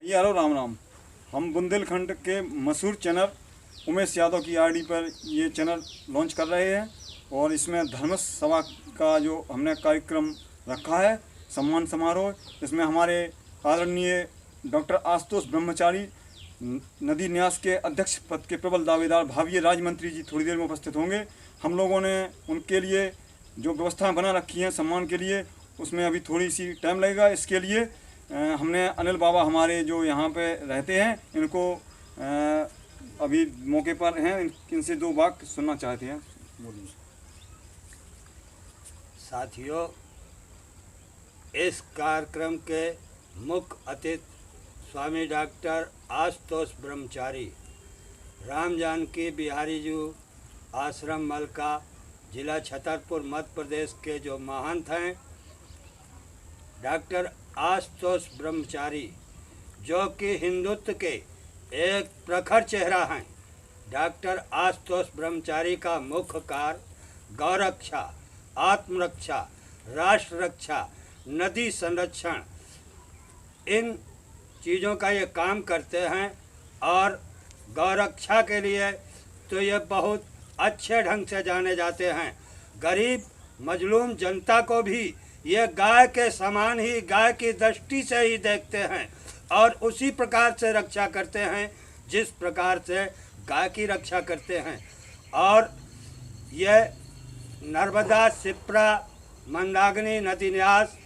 यारो राम राम। हम बुंदेलखंड के मशहूर चैनल उमेश यादव की आईडी पर ये चैनल लॉन्च कर रहे हैं और इसमें धर्म सभा का जो हमने कार्यक्रम रखा है, सम्मान समारोह, इसमें हमारे आदरणीय डॉक्टर आशुतोष ब्रह्मचारी नदी न्यास के अध्यक्ष पद के प्रबल दावेदार भावी राज्य मंत्री जी थोड़ी देर में उपस्थित होंगे। हम लोगों ने उनके लिए जो व्यवस्थाएं बना रखी हैं सम्मान के लिए, उसमें अभी थोड़ी सी टाइम लगेगा। इसके लिए हमने अनिल बाबा हमारे जो यहाँ पे रहते हैं इनको अभी मौके पर हैं, इनसे दो वाक्य सुनना चाहते हैं। बोलिए। साथियों, इस कार्यक्रम के मुख्य अतिथि स्वामी डॉक्टर आशुतोष ब्रह्मचारी, राम जानकी बिहारी जी आश्रम मलका, जिला छतरपुर, मध्य प्रदेश के जो महंत हैं, डॉक्टर आशुतोष ब्रह्मचारी, जो कि हिंदुत्व के एक प्रखर चेहरा हैं। डॉक्टर आशुतोष ब्रह्मचारी का मुख्य कार्य गौरक्षा, आत्मरक्षा, राष्ट्र रक्षा, नदी संरक्षण, इन चीज़ों का ये काम करते हैं। और गौरक्षा के लिए तो ये बहुत अच्छे ढंग से जाने जाते हैं। गरीब मजलूम जनता को भी ये गाय के समान ही, गाय की दृष्टि से ही देखते हैं और उसी प्रकार से रक्षा करते हैं जिस प्रकार से गाय की रक्षा करते हैं। और ये नर्मदा शिप्रा मंदाकिनी नदी न्यास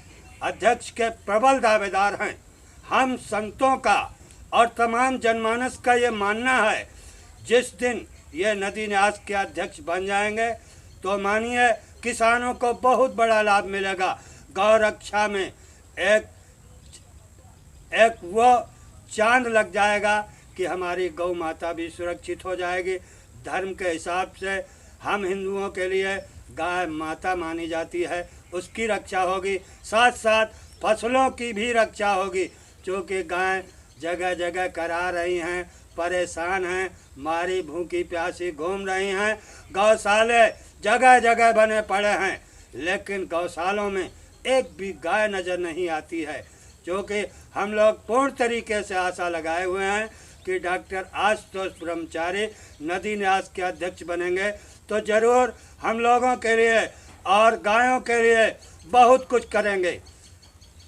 अध्यक्ष के प्रबल दावेदार हैं। हम संतों का और तमाम जनमानस का ये मानना है, जिस दिन ये नदी न्यास के अध्यक्ष बन जाएंगे तो मानिए किसानों को बहुत बड़ा लाभ मिलेगा। गौ रक्षा में एक वो चांद लग जाएगा कि हमारी गौ माता भी सुरक्षित हो जाएगी। धर्म के हिसाब से हम हिंदुओं के लिए गाय माता मानी जाती है, उसकी रक्षा होगी, साथ साथ फसलों की भी रक्षा होगी, क्योंकि गाय जगह जगह करा रही हैं, परेशान हैं, मारी भूखी प्यासी घूम रही हैं। गौशाले जगह जगह बने पड़े हैं, लेकिन गौशालों में एक भी गाय नज़र नहीं आती है। क्योंकि हम लोग पूर्ण तरीके से आशा लगाए हुए हैं कि डॉक्टर आशुतोष ब्रह्मचारी नदी न्यास के अध्यक्ष बनेंगे तो ज़रूर हम लोगों के लिए और गायों के लिए बहुत कुछ करेंगे।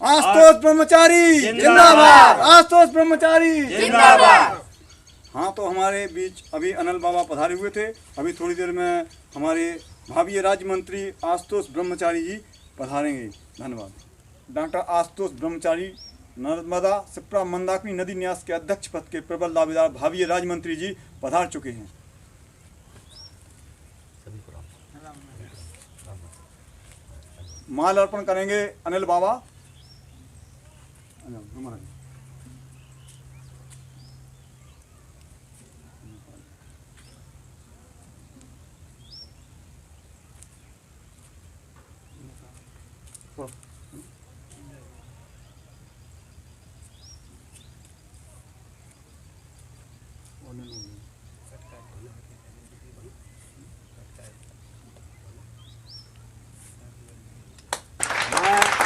आशुतोष ब्रह्मचारी जिंदाबाद, आशुतोष ब्रह्मचारी जिंदाबाद। हाँ, तो हमारे बीच अभी अनिल बाबा पधारे हुए थे। अभी थोड़ी देर में हमारे भावी राज्य मंत्री आशुतोष ब्रह्मचारी जी पधारेंगे। धन्यवाद। डॉक्टर आशुतोष ब्रह्मचारी नर्मदा शिप्रा मंदाकिनी नदी न्यास के अध्यक्ष पद के प्रबल दावेदार भावी राज्य मंत्री जी पधार चुके हैं। माल अर्पण करेंगे अनिल बाबा।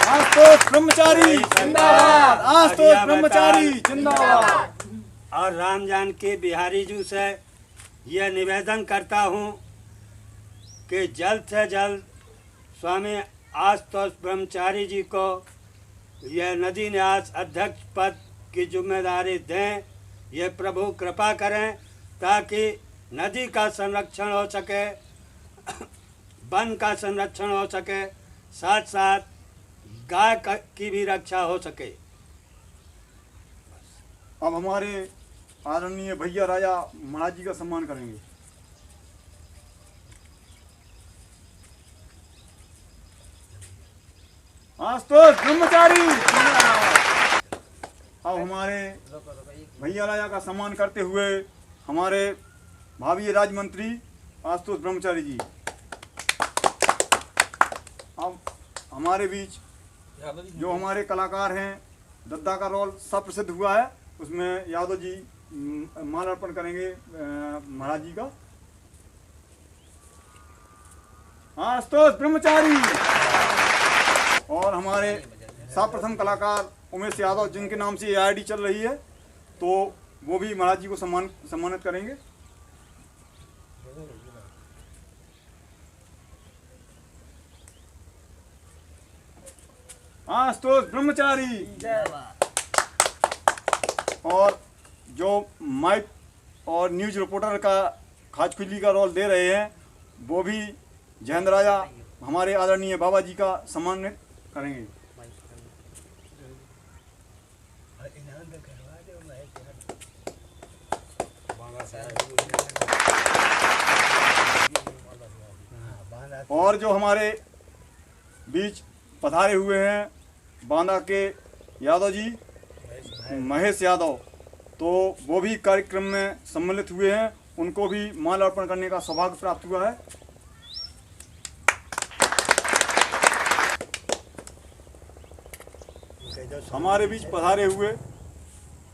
आशुतोष ब्रह्मचारी जिंदाबाद, आशुतोष ब्रह्मचारी जिंदाबाद। और राम जानकी बिहारी जी से यह निवेदन करता हूँ कि जल्द से जल्द स्वामी आशुतोष ब्रह्मचारी जी को यह नदी न्यास अध्यक्ष पद की जिम्मेदारी दें। ये प्रभु कृपा करें ताकि नदी का संरक्षण हो सके, वन का संरक्षण हो सके, साथ साथ गाय की भी रक्षा हो सके। अब हमारे आदरणीय भैया राजा महाराज जी का सम्मान करेंगे। आशुतोष ब्रह्मचारी। अब हमारे भैया राजा का सम्मान करते हुए हमारे भावी राज्य मंत्री आशुतोष ब्रह्मचारी जी। अब हमारे बीच जो हमारे कलाकार हैं, दद्दा का रोल सब प्रसिद्ध हुआ है, उसमें यादव जी माल अर्पण करेंगे महाराज जी का। आशुतोष ब्रह्मचारी। और हमारे सर्वप्रथम कलाकार उमेश यादव, जिनके नाम से ये आईडी चल रही है, तो वो भी महाराज जी को सम्मानित करेंगे। आशुतोष ब्रह्मचारी और जो माइक और न्यूज रिपोर्टर का खाचखिली का रोल दे रहे हैं वो भी जयेंद्र राजा हमारे आदरणीय बाबा जी का सम्मानित करेंगे। और जो हमारे बीच पधारे हुए हैं बांदा के यादव जी महेश यादव, तो वो भी कार्यक्रम में सम्मिलित हुए हैं, उनको भी माल अर्पण करने का सौभाग्य प्राप्त हुआ है। हमारे बीच पधारे हुए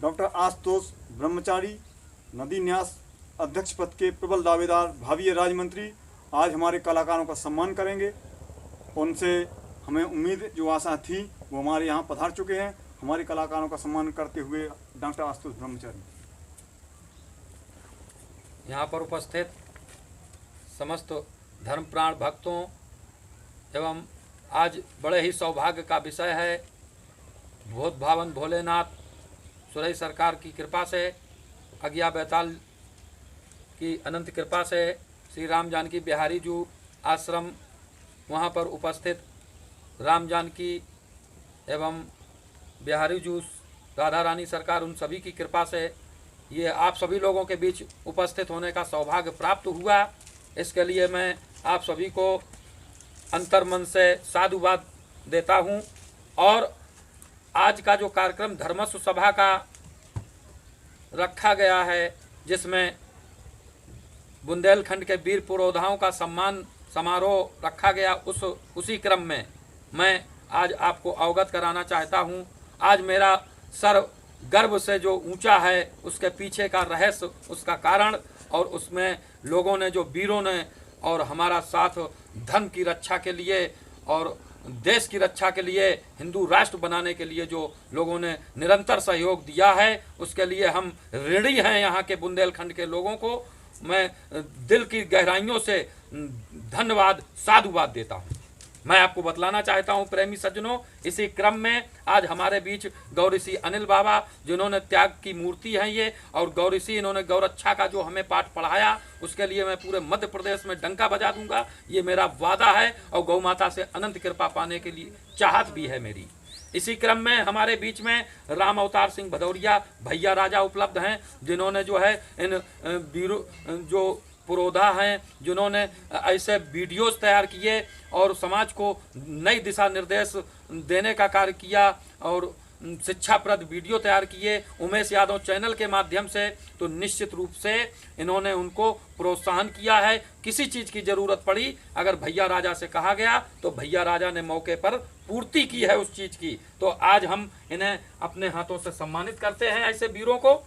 डॉक्टर आशुतोष ब्रह्मचारी नदी न्यास अध्यक्ष पद के प्रबल दावेदार भावी राज्य मंत्री आज हमारे कलाकारों का सम्मान करेंगे। उनसे हमें उम्मीद जो आशा थी वो हमारे यहाँ पधार चुके हैं। हमारे कलाकारों का सम्मान करते हुए डॉक्टर आशुतोष ब्रह्मचारी। यहाँ पर उपस्थित समस्त धर्मप्राण भक्तों एवं आज बड़े ही सौभाग्य का विषय है, भोत भावन भोलेनाथ सुरई सरकार की कृपा से, अज्ञा बैताल की अनंत कृपा से श्री राम जानकी बिहारी जू आश्रम वहाँ पर उपस्थित राम जानकी एवं बिहारी जू राधा रानी सरकार उन सभी की कृपा से ये आप सभी लोगों के बीच उपस्थित होने का सौभाग्य प्राप्त हुआ। इसके लिए मैं आप सभी को अंतर्मन से साधुवाद देता हूँ। और आज का जो कार्यक्रम धर्मस्व सभा का रखा गया है जिसमें बुंदेलखंड के वीर पुरोधाओं का सम्मान समारोह रखा गया, उसी क्रम में मैं आज आपको अवगत कराना चाहता हूँ। आज मेरा सर गर्व से जो ऊंचा है उसके पीछे का रहस्य, उसका कारण और उसमें लोगों ने जो वीरों ने और हमारा साथ धर्म की रक्षा के लिए और देश की रक्षा के लिए, हिंदू राष्ट्र बनाने के लिए जो लोगों ने निरंतर सहयोग दिया है उसके लिए हम ऋणी हैं। यहाँ के बुंदेलखंड के लोगों को मैं दिल की गहराइयों से धन्यवाद साधुवाद देता हूँ। मैं आपको बतलाना चाहता हूँ प्रेमी सज्जनों, इसी क्रम में आज हमारे बीच गौरीसी अनिल बाबा जिन्होंने त्याग की मूर्ति है ये, और गौरीसी इन्होंने गौरक्षा का जो हमें पाठ पढ़ाया उसके लिए मैं पूरे मध्य प्रदेश में डंका बजा दूंगा, ये मेरा वादा है और गौ माता से अनंत कृपा पाने के लिए चाहत भी है मेरी। इसी क्रम में हमारे बीच में राम अवतार सिंह भदौरिया भैया राजा उपलब्ध हैं जिन्होंने जो है इन वीरों जो पुरोधा हैं जिन्होंने ऐसे वीडियोस तैयार किए और समाज को नई दिशा निर्देश देने का कार्य किया और शिक्षाप्रद वीडियो तैयार किए उमेश यादव चैनल के माध्यम से, तो निश्चित रूप से इन्होंने उनको प्रोत्साहन किया है। किसी चीज़ की ज़रूरत पड़ी अगर भैया राजा से कहा गया तो भैया राजा ने मौके पर पूर्ति की है उस चीज़ की। तो आज हम इन्हें अपने हाथों से सम्मानित करते हैं ऐसे वीरों को।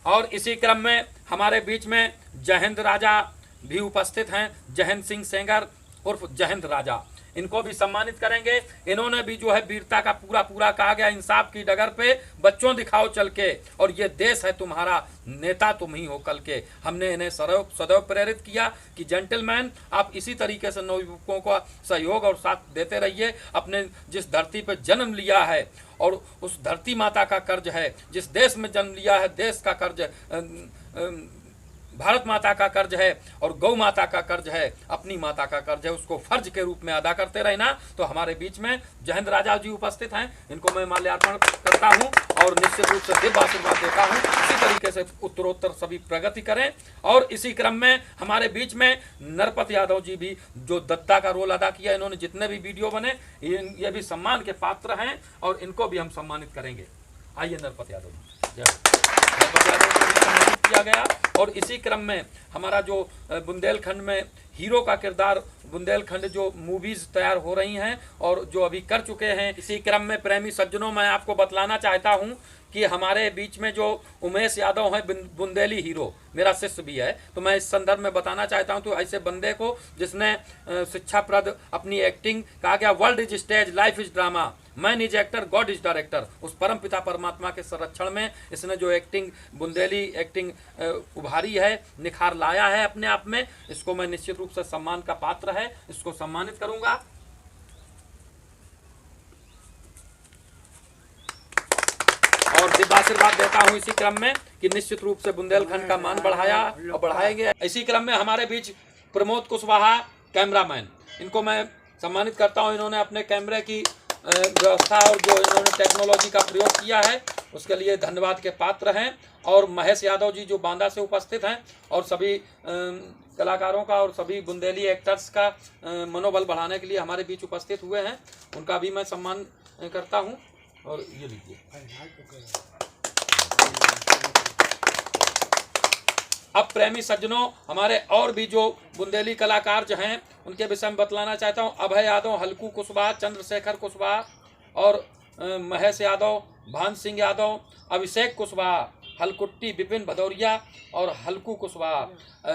और इसी क्रम में हमारे बीच में जयहिंद राजा भी उपस्थित हैं, जयहिंद सिंह सेंगर उर्फ जयहिंद राजा, इनको भी सम्मानित करेंगे। इन्होंने भी जो है वीरता का पूरा कहा गया, इंसाफ की डगर पे बच्चों दिखाओ चल के, और ये देश है तुम्हारा, नेता तुम ही हो कल के। हमने इन्हें सदैव प्रेरित किया कि जेंटलमैन आप इसी तरीके से नवयुवकों को सहयोग और साथ देते रहिए। अपने जिस धरती पे जन्म लिया है और उस धरती माता का कर्ज है, जिस देश में जन्म लिया है देश का कर्ज भारत माता का कर्ज है और गौ माता का कर्ज है, अपनी माता का कर्ज है, उसको फर्ज के रूप में अदा करते रहना। तो हमारे बीच में जयहिंद राजा जी उपस्थित हैं, इनको मैं माल्यार्पण करता हूं और निश्चित रूप से दिव्य आशीर्वाद देता हूं। इसी तरीके से उत्तरोत्तर सभी प्रगति करें। और इसी क्रम में हमारे बीच में नरपत यादव जी भी जो दत्ता का रोल अदा किया, इन्होंने जितने भी वीडियो बने ये भी सम्मान के पात्र हैं और इनको भी हम सम्मानित करेंगे। आइए नरपत यादव जी, नरपत यादव को भी सम्मानित किया गया। और इसी क्रम में हमारा जो बुंदेलखंड में हीरो का किरदार बुंदेलखंड जो मूवीज तैयार हो रही हैं और जो अभी कर चुके हैं। इसी क्रम में प्रेमी सज्जनों, मैं आपको बतलाना चाहता हूं कि हमारे बीच में जो उमेश यादव हैं, बुंदेली हीरो, मेरा शिष्य भी है, तो मैं इस संदर्भ में बताना चाहता हूं, तो ऐसे बंदे को जिसने शिक्षाप्रद अपनी एक्टिंग, कहा गया world is stage, life is drama, man is actor, God is director, उस परम पिता परमात्मा के संरक्षण में इसने जो एक्टिंग, बुंदेली एक्टिंग उभारी है, निखार लाया है अपने आप में, इसको मैं निश्चित रूप से सम्मान का पात्र है, इसको सम्मानित करूंगा। और दिव्य आशीर्वाद देता हूं इसी क्रम में कि निश्चित रूप से बुंदेलखंड का मान बढ़ाया और बढ़ाएंगे। इसी क्रम में हमारे बीच प्रमोद कुशवाहा, कैमरामैन, इनको मैं सम्मानित करता हूं। इन्होंने अपने कैमरे की व्यवस्था और जो इन्होंने टेक्नोलॉजी का प्रयोग किया है उसके लिए धन्यवाद के पात्र हैं। और महेश यादव जी जो बांदा से उपस्थित हैं और सभी कलाकारों का और सभी बुंदेली एक्टर्स का मनोबल बढ़ाने के लिए हमारे बीच उपस्थित हुए हैं, उनका भी मैं सम्मान करता हूं। और ये लीजिए, अब प्रेमी सज्जनों, हमारे और भी जो बुंदेली कलाकार जो हैं उनके विषय में बतलाना चाहता हूं। अभय यादव, हल्कू कुशवाहा, चंद्रशेखर कुशवाहा और महेश यादव, भान सिंह यादव, अभिषेक कुशवाहा, हलकुट्टी, विपिन भदौरिया और हल्कू कुशवाहा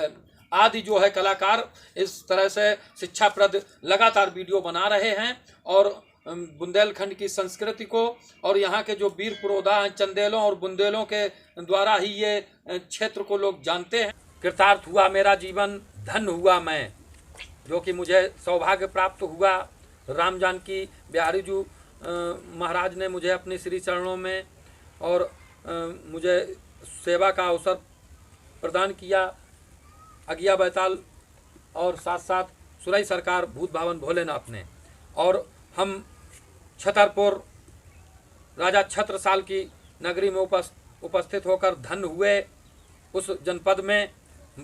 आदि जो है कलाकार इस तरह से शिक्षाप्रद लगातार वीडियो बना रहे हैं और बुंदेलखंड की संस्कृति को और यहाँ के जो वीर पुरोधा हैं, चंदेलों और बुंदेलों के द्वारा ही ये क्षेत्र को लोग जानते हैं। कृतार्थ हुआ मेरा जीवन, धन्य हुआ मैं, जो कि मुझे सौभाग्य प्राप्त हुआ। राम जानकी बिहारी जी महाराज ने मुझे अपने श्री चरणों में और मुझे सेवा का अवसर प्रदान किया। अगिया बैताल और साथ साथ सुरई सरकार भूत भावन भोलेनाथ ने, और हम छतरपुर राजा छत्रसाल की नगरी में उपस्थित होकर धन्य हुए उस जनपद में,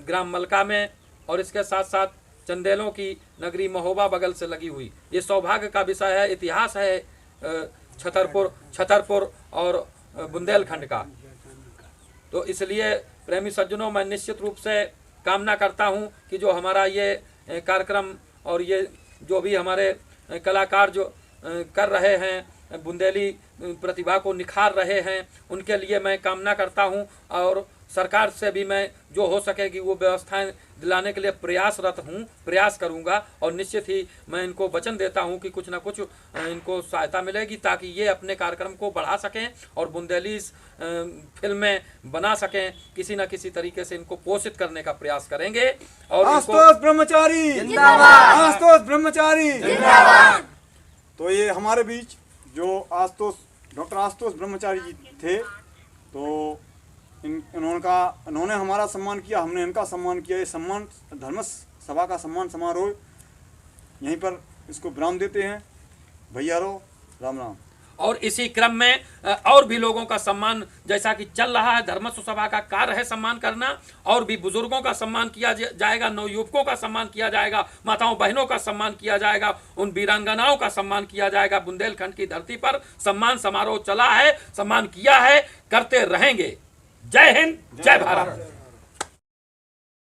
ग्राम मलका में, और इसके साथ साथ चंदेलों की नगरी महोबा बगल से लगी हुई। ये सौभाग्य का विषय है, इतिहास है छतरपुर और बुंदेलखंड का। तो इसलिए प्रेमी सज्जनों, मैं निश्चित रूप से कामना करता हूं कि जो हमारा ये कार्यक्रम और ये जो भी हमारे कलाकार जो कर रहे हैं, बुंदेली प्रतिभा को निखार रहे हैं, उनके लिए मैं कामना करता हूं और सरकार से भी मैं जो हो सकेगी वो व्यवस्थाएं दिलाने के लिए प्रयासरत हूं, प्रयास करूंगा। और निश्चित ही मैं इनको वचन देता हूं कि कुछ ना कुछ इनको सहायता मिलेगी ताकि ये अपने कार्यक्रम को बढ़ा सकें और बुंदेली फिल्में बना सकें। किसी न किसी तरीके से इनको पोषित करने का प्रयास करेंगे। और आशुतोष ब्रह्मचारी जिंदाबाद, आशुतोष ब्रह्मचारी जिंदाबाद। तो ये हमारे बीच जो डॉक्टर आशुतोष ब्रह्मचारी जी थे, तो इन्होंने हमारा सम्मान किया, हमने इनका सम्मान किया। ये सम्मान धर्म सभा का सम्मान समारोह यहीं पर इसको विराम देते हैं। भैया रो राम राम। और इसी क्रम में और भी लोगों का सम्मान जैसा कि चल रहा है, धर्म सभा का कार्य है सम्मान करना, और भी बुजुर्गों का सम्मान किया जाएगा, नवयुवकों का सम्मान किया जाएगा, माताओं बहनों का सम्मान किया जाएगा, उन वीरांगनाओं का सम्मान किया जाएगा। बुंदेलखंड की धरती पर सम्मान समारोह चला है, सम्मान किया है, करते रहेंगे। जय हिंद, जय भारत।